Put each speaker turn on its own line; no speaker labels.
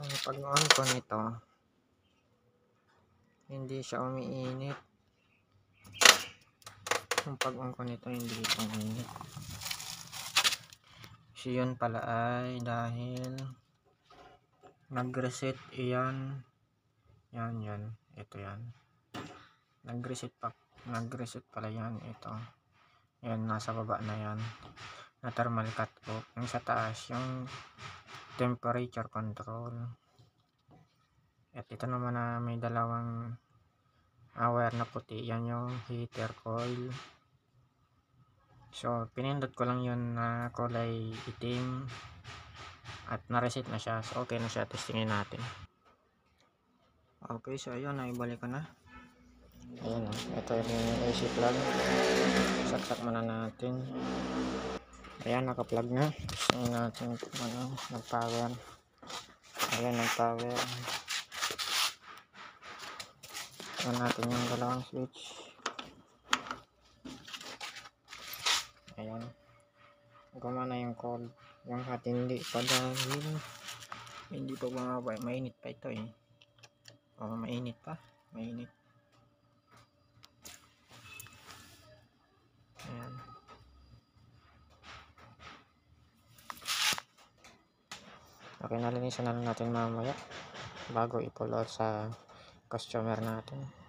Ang pag-on ko nito, hindi siya umiinit. Yung pag-on ko nito, hindi ito umiinit. So yun pala ay dahil nag-reset iyan. Yan. Ito yan. Nag-reset pala yan. Ito. Yan, nasa baba na yan. Na thermal cut off. Yung sa taas, yung temperature control. At ito naman na may dalawang wire na puti. Yan yung heater coil. So, pinindot ko lang yun na kulay itim. At na-reset na siya. So, okay na siya. Testingin natin. Okay, so ayun. Naibalik ko na. Ayan o. Ito yung AC plug. Saksak muna natin. Ayan, naka-plug na. Tingnan natin kung ano, nag-power. Ayan, nag-power. Tingnan natin yung dalawang switch. Ayan. Gumana yung cold. Yung hot hindi pa dahil hindi pa bumaba. Mainit pa ito eh. O, mainit pa. Mainit. Ayan. Okay, nalinisan na lang natin mamaya bago i-pull out sa customer natin.